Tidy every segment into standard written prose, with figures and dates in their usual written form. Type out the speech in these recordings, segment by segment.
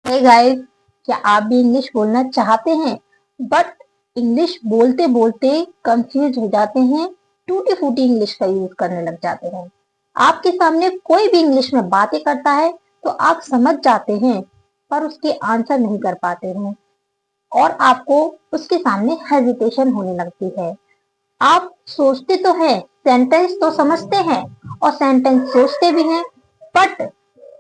Hey guys, क्या आप भी इंग्लिश बोलना चाहते हैं बट इंग्लिश बोलते बोलते कंफ्यूज हो जाते हैं, टूटी फूटी इंग्लिश का यूज करने लग जाते हैं। आपके सामने कोई भी इंग्लिश में बातें करता है तो आप समझ जाते हैं पर उसके आंसर नहीं कर पाते हैं और आपको उसके सामने हेजिटेशन होने लगती है। आप सोचते तो हैं, सेंटेंस तो समझते हैं और सेंटेंस सोचते भी हैं, बट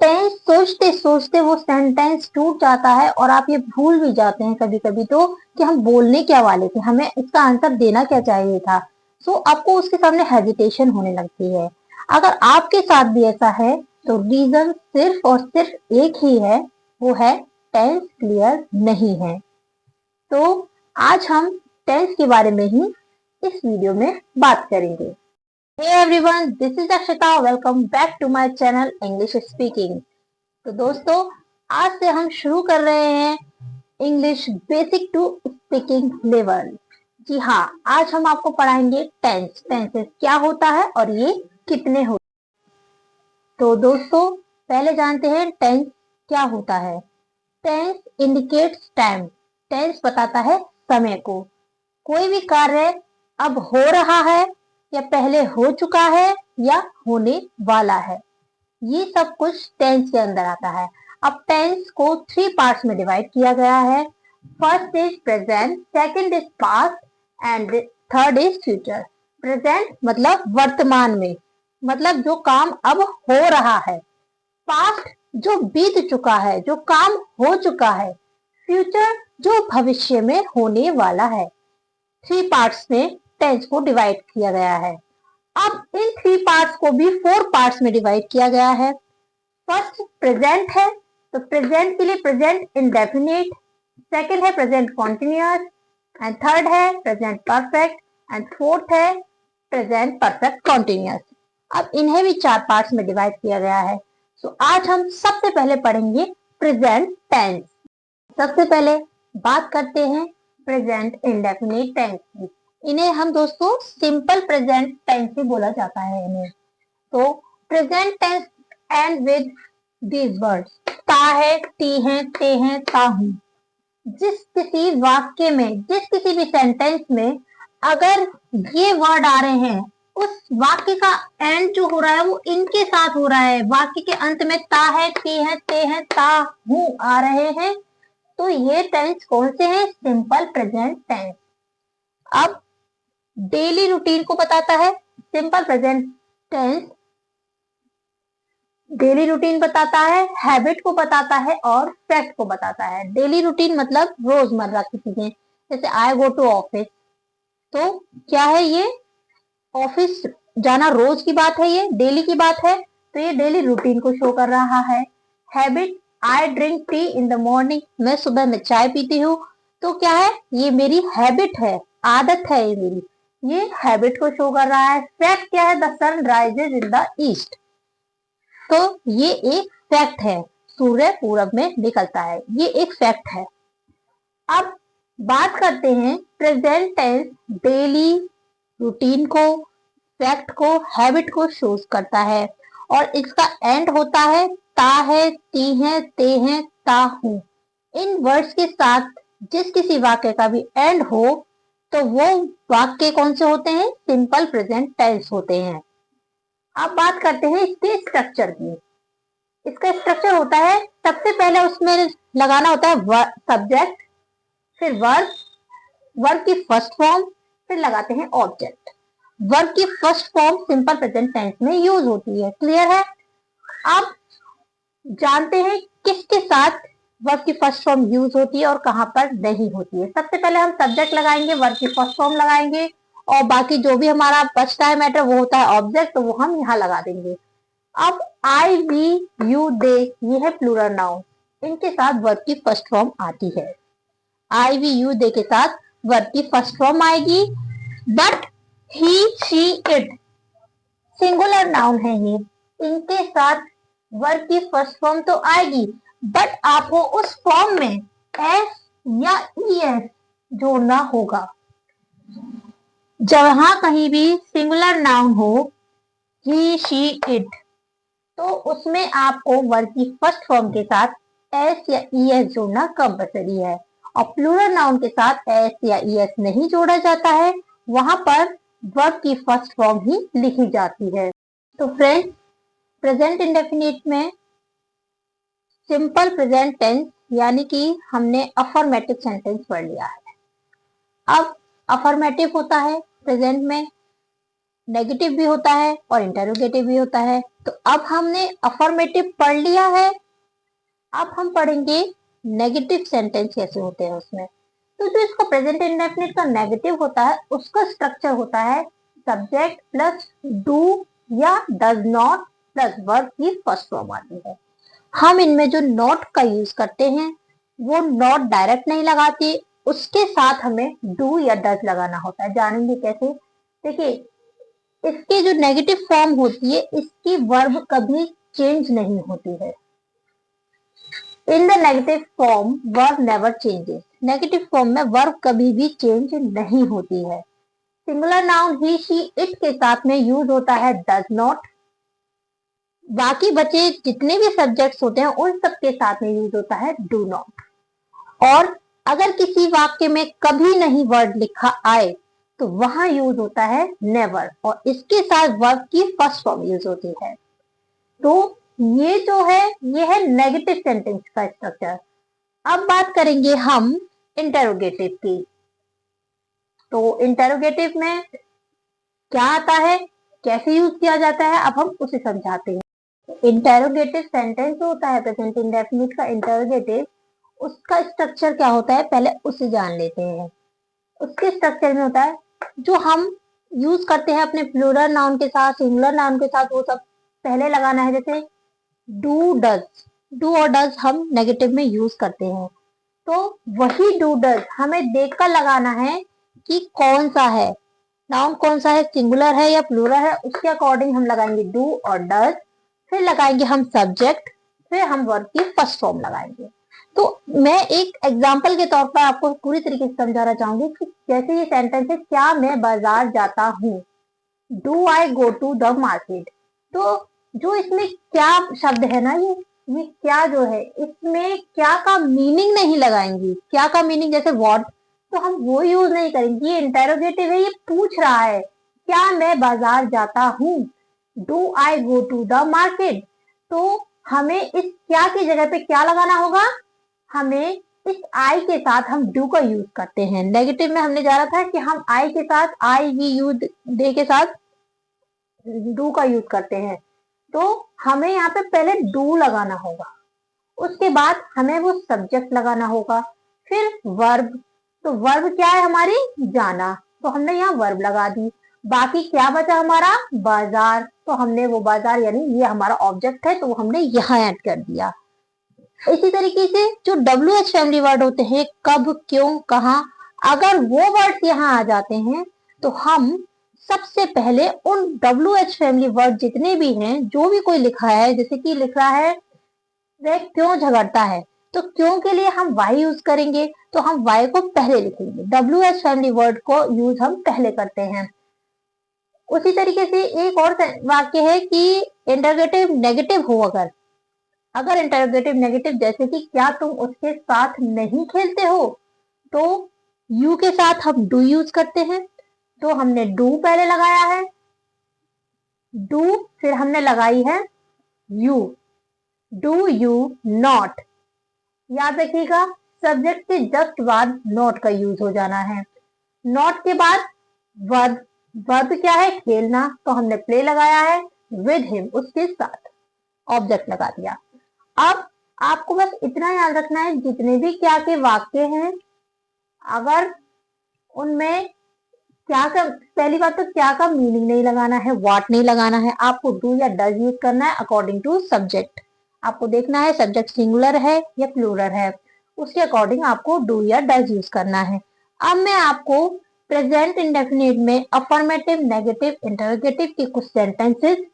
टेंस सोचते सोचते वो सेंटेंस टूट जाता है और आप ये भूल भी जाते हैं कभी कभी तो कि हम बोलने क्या वाले थे, हमें इसका आंसर देना क्या चाहिए था। सो आपको उसके सामने हेजिटेशन होने लगती है। अगर आपके साथ भी ऐसा है तो रीजन सिर्फ और सिर्फ एक ही है, वो है टेंस क्लियर नहीं है। तो आज हम टेंस के बारे में ही इस वीडियो में बात करेंगे। Hey everyone, this is Akshita. Welcome back to my channel English Speaking. तो दोस्तों, आज से हम शुरू कर रहे हैं English basic to speaking level. जी हाँ, आज हम आपको पढ़ाएंगे टेंस। टेंसेस क्या होता है और ये कितने होते हैं। तो दोस्तों, पहले जानते हैं टेंस क्या होता है। Tense indicates time. टेंस बताता है समय को। कोई भी कार्य अब हो रहा है या पहले हो चुका है या होने वाला है, ये सब कुछ टेंस के अंदर आता है। अब टेंस को 3 पार्ट्स में डिवाइड किया गया है। First is present, second is past and third is future. Present मतलब वर्तमान में, मतलब जो काम अब हो रहा है। पास्ट जो बीत चुका है, जो काम हो चुका है। फ्यूचर जो भविष्य में होने वाला है। 3 पार्ट्स में टेंस को डिवाइड किया गया है। अब इन 3 पार्ट्स को भी 4 पार्ट्स में डिवाइड किया गया है। फर्स्ट प्रेजेंट है, तो प्रेजेंट के लिए प्रेजेंट इंडेफिनिट, सेकंड है प्रेजेंट कॉन्टिन्यूअस एंड थर्ड है प्रेजेंट परफेक्ट एंड फोर्थ है प्रेजेंट परफेक्ट कॉन्टिन्यूअस। अब इन्हें भी 4 पार्ट्स में डिवाइड किया गया है। तो आज हम सबसे पहले पढ़ेंगे प्रेजेंट टेंस। सबसे पहले बात करते हैं प्रेजेंट इंडेफिनिट टेंस की। इन्हें हम दोस्तों सिंपल प्रेजेंट टेंस भी बोला जाता है इन्हें। तो present tense and with these words, ता है, ती है, ते है, ता हूं। जिस किसी वाक्य में, जिस किसी भी सेंटेंस में अगर ये वर्ड आ रहे हैं, उस वाक्य का एंड जो हो रहा है वो इनके साथ हो रहा है। वाक्य के अंत में ता है, ती है, ते है, ता हूं आ रहे हैं, तो ये टेंस कौन से हैं? Simple present tense. अब डेली रूटीन को बताता है simple present tense. Daily routine बताता है, हैबिट को बताता है और फैक्ट को बताता है। डेली रूटीन मतलब रोजमर्रा की चीजें, जैसे आई गो टू ऑफिस, तो क्या है ये? ऑफिस जाना रोज की बात है, ये डेली की बात है, तो ये डेली रूटीन को शो कर रहा है। Habit, I drink tea in the morning, मैं सुबह में चाय पीती हूँ, तो क्या है? ये मेरी हैबिट है, आदत है ये मेरी, ये हैबिट को शो कर रहा है। फैक्ट क्या है? The sun rises in the east, तो ये एक फैक्ट है, सूर्य पूरब में निकलता है, ये एक फैक्ट है। अब बात करते हैं प्रेजेंट टेंस डेली रूटीन को, फैक्ट को, हैबिट को शोज करता है और इसका एंड होता है ता है, ती है, ते है, ता हूं। इन वर्ड्स के साथ जिस किसी वाक्य का भी एंड हो तो वो वाक्य कौन से होते हैं? सिंपल प्रेजेंट टेंस होते हैं। अब बात करते हैं इसके स्ट्रक्चर की। इसका स्ट्रक्चर होता है, सबसे पहले उसमें लगाना होता है सब्जेक्ट, फिर वर्ब, वर्ब की फर्स्ट फॉर्म, फिर लगाते हैं ऑब्जेक्ट। वर्ब की first form simple present tense में यूज होती है, क्लियर है। अब जानते हैं किसके साथ वर्ब की फर्स्ट फॉर्म यूज होती है और कहां पर नहीं होती है। सबसे पहले हम सब्जेक्ट लगाएंगे, वर्ब की फर्स्ट फॉर्म लगाएंगे और बाकी जो भी हमारा बचता है मैटर वो होता है ऑब्जेक्ट, तो वो हम यहाँ लगा देंगे। अब आई, वी, यू, दे, ये है प्लूरल नाउन, इनके साथ वर्ब की फर्स्ट फॉर्म आती है। आई, वी, यू, दे के साथ वर्ब की फर्स्ट फॉर्म आएगी। But he, she, it singular noun है ये, इनके साथ वर्ब की फर्स्ट फॉर्म तो आएगी, बट आपको उस फॉर्म में एस या ईएस जोड़ना होगा। जहां कहीं भी सिंगुलर नाउन हो, ही, शी, इट, तो उसमें आपको वर्ब की फर्स्ट फॉर्म के साथ एस या ईएस जोड़ना कंपलसरी है, और प्लूरल नाउन के साथ एस या ईएस नहीं जोड़ा जाता है, वहां पर वर्ब की फर्स्ट फॉर्म ही लिखी जाती है। तो फ्रेंड्स, प्रेजेंट इंडेफिनिट में सिंपल प्रेजेंट टेंस यानी कि हमने अफर्मेटिव सेंटेंस पढ़ लिया है। अब अफर्मेटिव होता है प्रेजेंट में, नेगेटिव भी होता है और इंटरोगेटिव भी होता है। तो अब हमने अफर्मेटिव पढ़ लिया है, अब हम पढ़ेंगे नेगेटिव सेंटेंस कैसे होते हैं उसमें। तो जो इसका प्रेजेंट इंडेफिनिट का नेगेटिव होता है उसका स्ट्रक्चर होता है सब्जेक्ट प्लस डू या डज नॉट प्लस वर्ब की फर्स्ट फॉर्म आती है। हम इनमें जो नॉट का यूज करते हैं वो नॉट डायरेक्ट नहीं लगाते, उसके साथ हमें डू या डज लगाना होता है। जानेंगे कैसे? देखिए, इसकी जो नेगेटिव फॉर्म होती है इसकी वर्ब कभी चेंज नहीं होती है। In the negative form verb never changes. Negative form में वर्ब कभी भी चेंज नहीं होती है। Singular noun he she it के साथ में यूज होता है डज नॉट। बाकी बचे जितने भी सब्जेक्ट्स होते हैं उन सब के साथ में यूज होता है डू नॉट। और अगर किसी वाक्य में कभी नहीं वर्ड लिखा आए तो वहां यूज होता है नेवर, और इसके साथ वर्ब की फर्स्ट फॉर्म यूज होती है। तो ये जो है ये है नेगेटिव सेंटेंस का स्ट्रक्चर। अब बात करेंगे हम इंटेरोगेटिव की। तो इंटेरोगेटिव में क्या आता है, कैसे यूज किया जाता है, अब हम उसे समझाते हैं। इंटेरोगेटिव सेंटेंस जो होता है प्रेजेंट इंडेफिनिट का इंटेरोगेटिव, उसका स्ट्रक्चर क्या होता है पहले उसे जान लेते हैं। उसके स्ट्रक्चर में होता है जो हम यूज करते हैं अपने प्लूरल नाउन के साथ, सिंगुलर नाउन के साथ, वो सब पहले लगाना है। जैसे डू डज, डू और डज हम नेगेटिव में यूज करते हैं, तो वही डू डज हमें देखकर लगाना है कि कौन सा है नाउन, कौन सा है, सिंगुलर है या प्लूरल है, उसके अकॉर्डिंग हम लगाएंगे डू और डज, फिर लगाएंगे हम सब्जेक्ट, फिर हम वर्ब की फर्स्ट फॉर्म लगाएंगे। तो मैं एक एग्जाम्पल के तौर पर आपको पूरी तरीके से समझाना चाहूंगी कि जैसे ये सेंटेंस है, क्या मैं बाजार जाता हूँ, do I go to the market. तो जो इसमें क्या शब्द है ना, ये क्या जो है, इसमें क्या का मीनिंग नहीं लगाएंगी। क्या का मीनिंग जैसे व्हाट, तो हम वो यूज नहीं करेंगे। ये इंटेरोगेटिव है, ये पूछ रहा है क्या मैं बाजार जाता हूँ, do I go to the market. तो हमें इस क्या की जगह पे क्या लगाना होगा, हमें इस आई के साथ हम डू का यूज करते हैं। नेगेटिव में हमने जाना था कि हम आई के साथ, आई वी यू दे के साथ डू का यूज करते हैं। तो हमें यहाँ पे पहले डू लगाना होगा, उसके बाद हमें वो सब्जेक्ट लगाना होगा, फिर वर्ब। तो वर्ब क्या है हमारी, जाना, तो हमने यहाँ वर्ब लगा दी। बाकी क्या बचा हमारा, बाजार, तो हमने वो बाजार यानी ये हमारा ऑब्जेक्ट है तो वो हमने यहाँ ऐड कर दिया। इसी तरीके से जो WH फैमिली वर्ड होते हैं, कब, क्यों, कहाँ, अगर वो वर्ड यहाँ आ जाते हैं तो हम सबसे पहले उन WH फैमिली वर्ड जितने भी हैं, जो भी कोई लिखा है, जैसे कि लिख रहा है वह क्यों झगड़ता है, तो क्यों के लिए हम वाई यूज करेंगे, तो हम वाई को पहले लिखेंगे। WH फैमिली वर्ड को यूज हम पहले करते हैं। उसी तरीके से एक और वाक्य है कि इंटरोगेटिव नेगेटिव हो, अगर अगर इंटरोगेटिव नेगेटिव जैसे कि क्या तुम उसके साथ नहीं खेलते हो, तो यू के साथ हम डू यूज करते हैं। तो हमने डू पहले लगाया है, डू, फिर हमने लगाई है यू, डू यू नॉट। याद रखिएगा सब्जेक्ट के जस्ट बाद नॉट का यूज हो जाना है। नॉट के बाद वर्ब, वर्ब क्या है, खेलना, तो हमने प्ले लगाया है विद हिम, उसके साथ ऑब्जेक्ट लगा दिया। अब आपको बस इतना याद रखना है जितने भी क्या के वाक्य हैं, अगर उनमें क्या का, पहली बात तो क्या का मीनिंग नहीं लगाना है, व्हाट नहीं लगाना है, आपको डू या डज यूज करना है अकॉर्डिंग टू सब्जेक्ट। आपको देखना है सब्जेक्ट सिंगुलर है या प्लूरल है, उसके अकॉर्डिंग आपको डू या डज यूज करना है। अब मैं आपको प्रेजेंट इंडेफिनिट में अफर्मेटिव, नेगेटिव, इंटरोगेटिव के कुछ सेंटेंसेस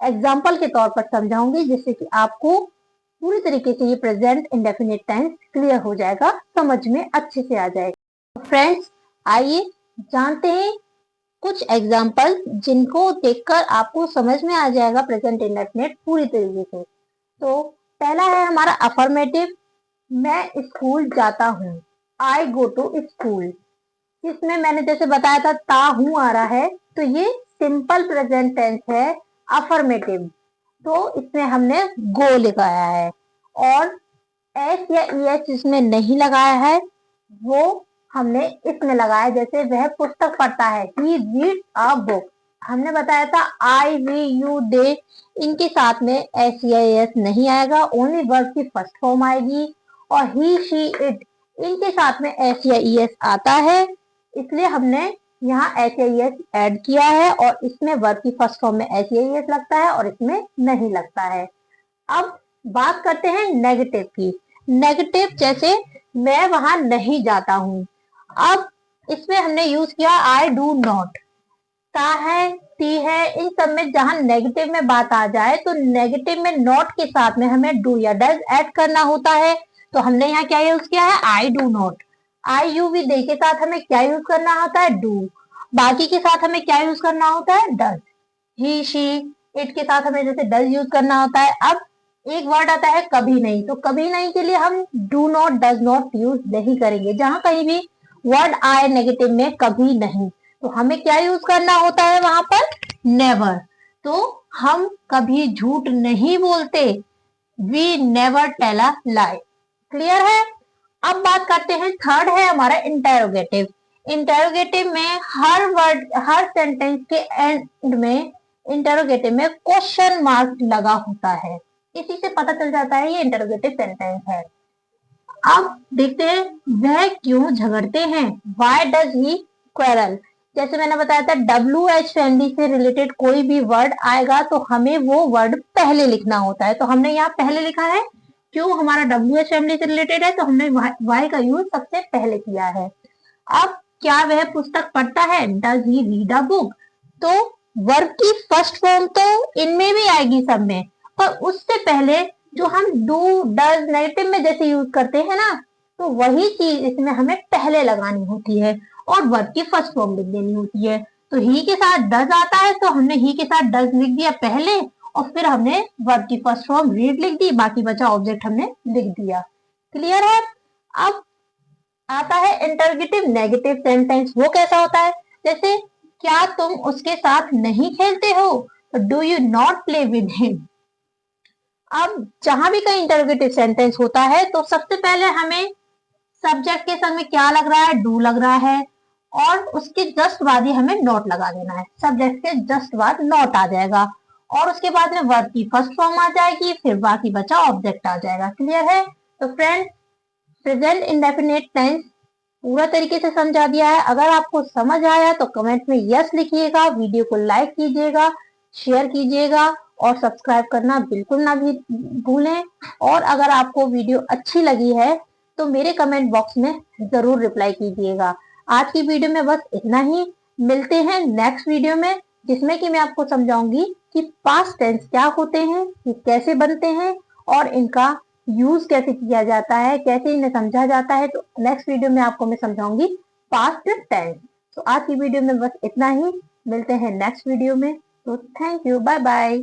एग्जाम्पल के तौर पर समझाऊंगी, जिससे कि आपको पूरी तरीके से ये प्रेजेंट इंडेफिनिट टेंस क्लियर हो जाएगा, समझ में अच्छे से आ जाएगा। फ्रेंड्स, आइए जानते हैं कुछ एग्जाम्पल जिनको देखकर आपको समझ में आ जाएगा प्रेजेंट इंडेफिनिट पूरी तरीके से। तो पहला है हमारा अफर्मेटिव। मैं स्कूल जाता हूँ, आई गो टू स्कूल। इसमें मैंने जैसे बताया था ता हूँ आ रहा है, तो ये सिंपल प्रेजेंट टेंस है, अफर्मेटिव। तो इसमें हमने गो लगाया है, और एस या ई एस इसमें नहीं लगाया है, वो हमने इसमें लगाया। जैसे वह पुस्तक पढ़ता है, ही रीड अ बुक। हमने बताया था आई वी यू दे, इनके साथ में एस या एस नहीं आएगा, ओनली वर्ब की फर्स्ट फॉर्म आएगी। और ही शी इट, इनके साथ में एस या ई एस आता है, इसलिए हमने यहाँ एस या ई एस ऐड किया है, और इसमें वर्ब की फर्स्ट फॉर्म में एस या ई एस लगता है और इसमें नहीं लगता है। अब बात करते हैं नेगेटिव की। नेगेटिव जैसे मैं वहां नहीं जाता हूं। अब इसमें हमने यूज किया आई डू नॉट। ता है, ती है, इन सब में जहां नेगेटिव में बात आ जाए तो नेगेटिव में नॉट के साथ में हमें डू या डज ऐड करना होता है। तो हमने यहाँ क्या यूज किया है, I do not. I you we they के साथ हमें क्या यूज करना होता है, डू। बाकी के साथ हमें क्या यूज करना होता है, डज। ही शी इट के साथ हमें जैसे डज यूज करना होता है। अब एक वर्ड आता है कभी नहीं, तो कभी नहीं के लिए हम do not does not use नहीं करेंगे। जहां कहीं भी वर्ड आए नेगेटिव में कभी नहीं, तो हमें क्या यूज करना होता है वहां पर, नेवर। तो हम कभी झूठ नहीं बोलते, we never tell a lie. Clear है। अब बात करते हैं, थर्ड है हमारा इंटेरोगेटिव। इंटेरोगेटिव में हर वर्ड, हर सेंटेंस के एंड में इंटेरोगेटिव में क्वेश्चन मार्क लगा होता है, इसी से पता चल जाता है ये इंटेरोगेटिव सेंटेंस है। अब देखते हैं, वह क्यों झगड़ते हैं, वाई डज ही क्वेरल। जैसे मैंने बताया था WH फैमिली से रिलेटेड कोई भी वर्ड आएगा तो हमें वो वर्ड पहले लिखना होता है। तो हमने यहाँ पहले लिखा है, क्यों हमारा WH फैमिली से रिलेटेड है तो हमने वाई का यूज सबसे पहले किया है। अब क्या वह पुस्तक पढ़ता है, does he read a book. तो वर्ब की फर्स्ट फॉर्म तो इनमें भी आएगी सब में, पर उससे पहले जो हम डू डज नेगेटिव में जैसे यूज करते हैं ना, तो वही चीज इसमें हमें पहले लगानी होती है और वर्ब की फर्स्ट फॉर्म लिख देनी होती है। तो ही के साथ डज आता है तो हमने ही के साथ डज लिख दिया पहले, और फिर हमने वर्ब की फर्स्ट फॉर्म रीड लिख दी, बाकी बचा ऑब्जेक्ट हमने लिख दिया। क्लियर है। अब आता है इंटरगेटिव नेगेटिव सेंटेंस। वो कैसा होता है, जैसे क्या तुम उसके साथ नहीं खेलते हो, do you not play with him. अब जहां भी कहीं इंटरोगेटिव सेंटेंस होता है तो सबसे पहले हमें सब्जेक्ट के समय क्या लग रहा है, डू लग रहा है, और उसके जस्ट बाद ही हमें नॉट लगा देना है। सब्जेक्ट के जस्ट बाद नॉट आ जाएगा, और उसके बाद में वर्ब की फर्स्ट फॉर्म आ जाएगी, फिर बाकी बचा ऑब्जेक्ट आ जाएगा। क्लियर है। तो फ्रेंड, प्रेजेंट इंडेफिनिट टेंस पूरा तरीके से समझा दिया है। अगर आपको समझ आया तो कमेंट में यस लिखिएगा, वीडियो को लाइक कीजिएगा, शेयर कीजिएगा, और सब्सक्राइब करना बिल्कुल ना भी भूलें। और अगर आपको वीडियो अच्छी लगी है तो मेरे कमेंट बॉक्स में जरूर रिप्लाई कीजिएगा। आज की वीडियो में बस इतना ही। मिलते हैं नेक्स्ट वीडियो में, जिसमें कि मैं आपको समझाऊंगी कि पास्ट टेंस क्या होते हैं, ये कैसे बनते हैं, और इनका यूज कैसे किया जाता है, कैसे इन्हें समझा जाता है। तो नेक्स्ट वीडियो में आपको मैं समझाऊंगी पास्ट टेंस। तो आज की वीडियो में बस इतना ही। मिलते हैं नेक्स्ट वीडियो में। तो थैंक यू, बाय बाय।